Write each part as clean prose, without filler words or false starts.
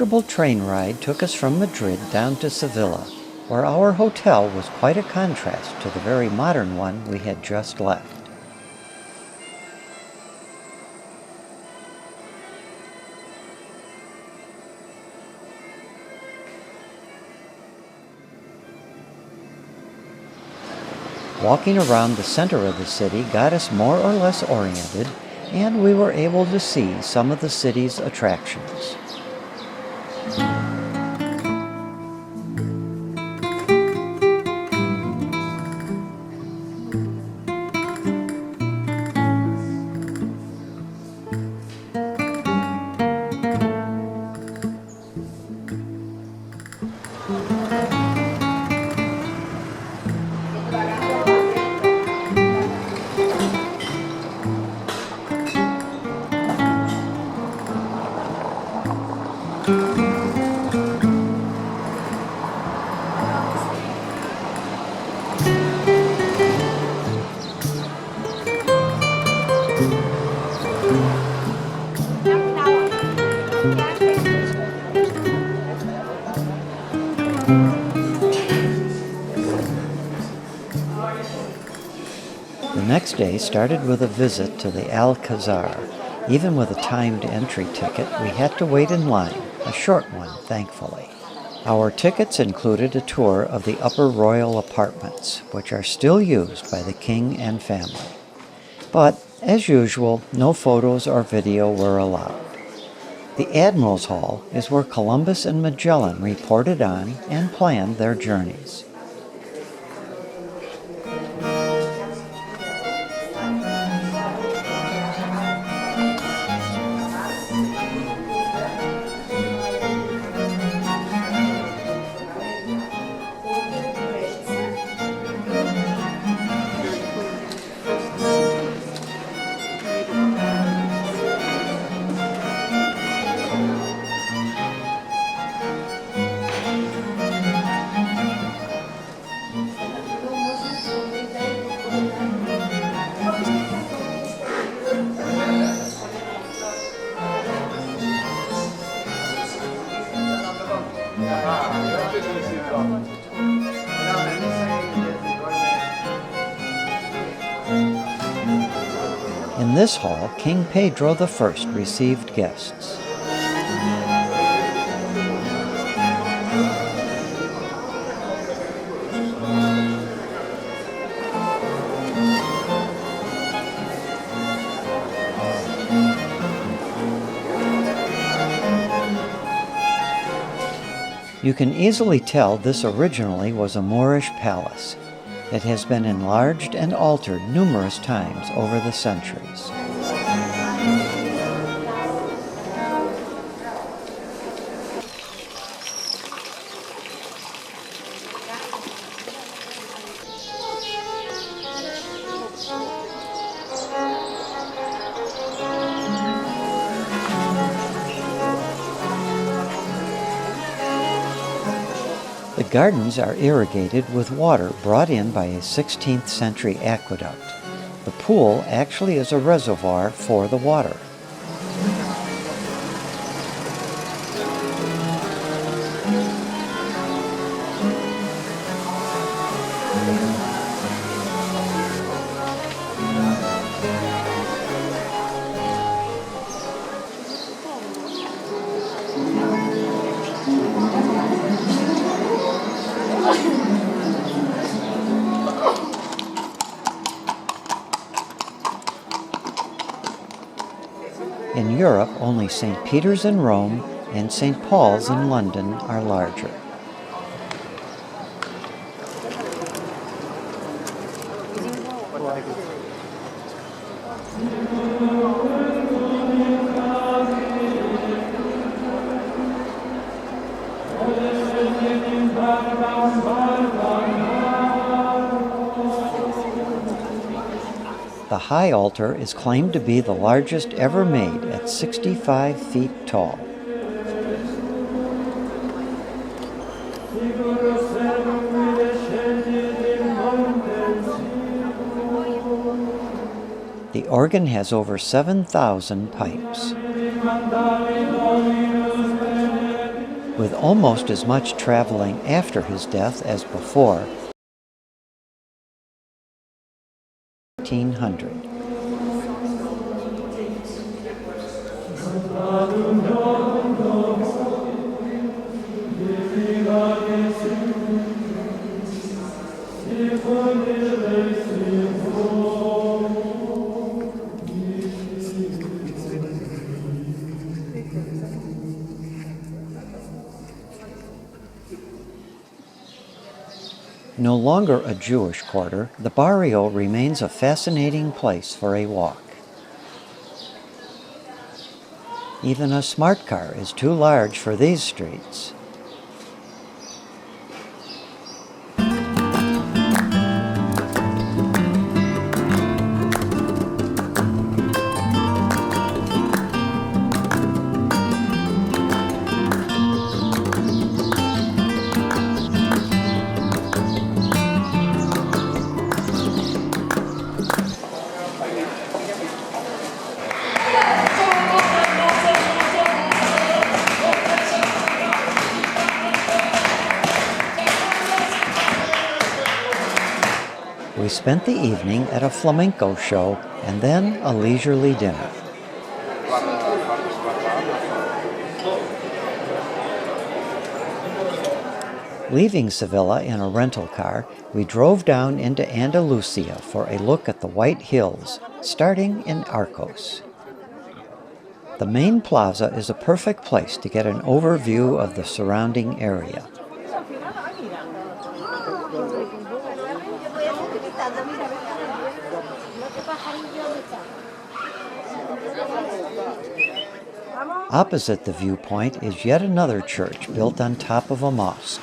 comfortable train ride took us from Madrid down to Sevilla, where our hotel was quite a contrast to the very modern one we had just left. Walking around the center of the city got us more or less oriented, and we were able to see some of the city's attractions. The next day started with a visit to the Alcazar. Even with a timed entry ticket, we had to wait in line, a short one, thankfully. Our tickets included a tour of the upper royal apartments, which are still used by the king and family. But, as usual, no photos or video were allowed. The Admiral's Hall is where Columbus and Magellan reported on and planned their journeys. In this hall, King Pedro I received guests. You can easily tell this originally was a Moorish palace. It has been enlarged and altered numerous times over the centuries. The gardens are irrigated with water brought in by a 16th century aqueduct. The pool actually is a reservoir for the water. In Europe, only St. Peter's in Rome and St. Paul's in London are larger. The high altar is claimed to be the largest ever made at 65 feet tall. The organ has over 7,000 pipes. with almost as much traveling after his death as before. 1800. No longer a Jewish quarter, the barrio remains a fascinating place for a walk. Even a smart car is too large for these streets. We spent the evening at a flamenco show and then a leisurely dinner. Leaving Sevilla in a rental car, we drove down into Andalusia for a look at the White Hills, starting in Arcos. The main plaza is a perfect place to get an overview of the surrounding area. Opposite the viewpoint is yet another church built on top of a mosque.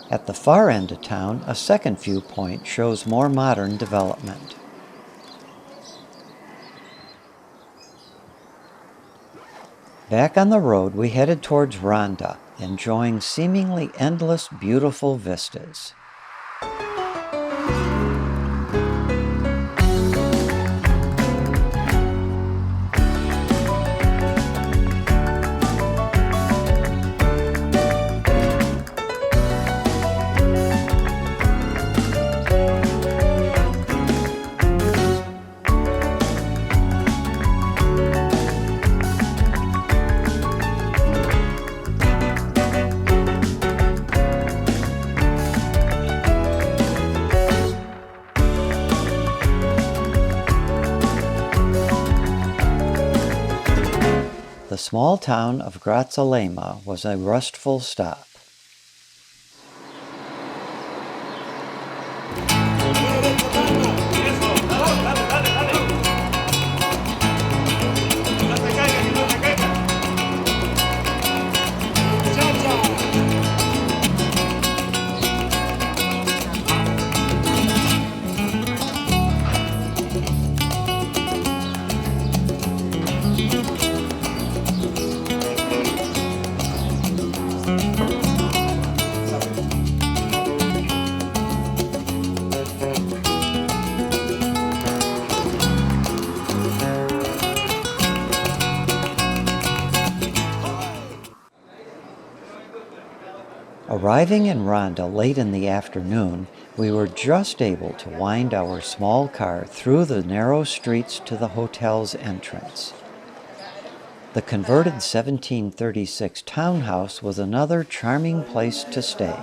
At the far end of town, a second viewpoint shows more modern development. Back on the road, we headed towards Ronda, enjoying seemingly endless, beautiful vistas. The small town of Grazalema was a restful stop. Arriving in Ronda late in the afternoon, we were just able to wind our small car through the narrow streets to the hotel's entrance. The converted 1736 townhouse was another charming place to stay.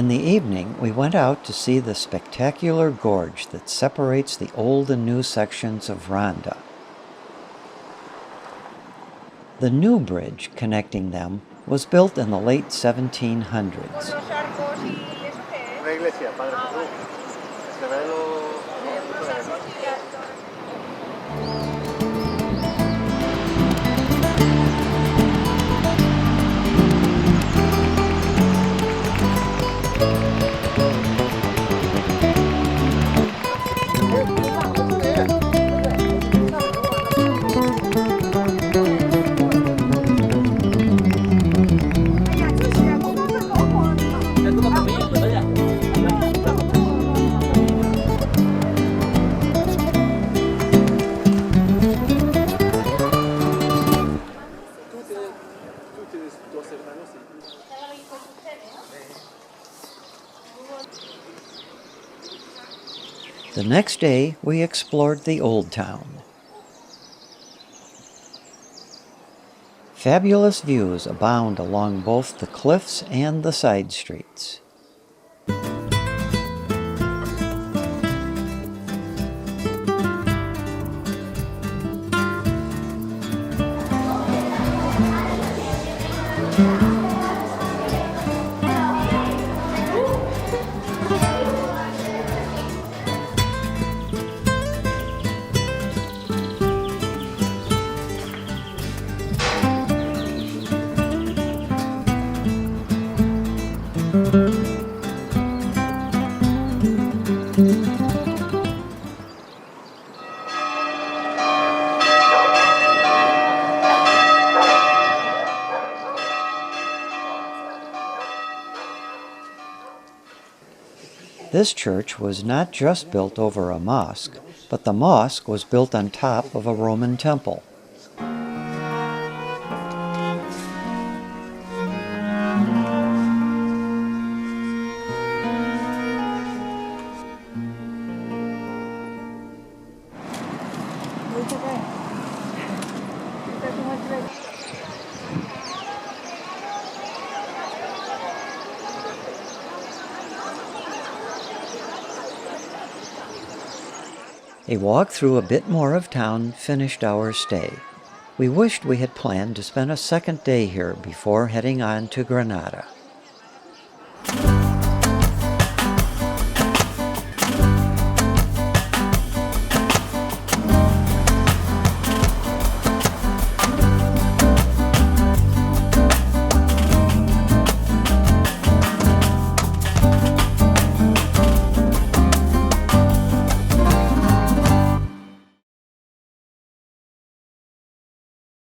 In the evening, we went out to see the spectacular gorge that separates the old and new sections of Ronda. The new bridge connecting them was built in the late 1700s. The next day, we explored the Old Town. Fabulous views abound along both the cliffs and the side streets. This church was not just built over a mosque, but the mosque was built on top of a Roman temple. A walk through a bit more of town finished our stay. We wished we had planned to spend a second day here before heading on to Granada.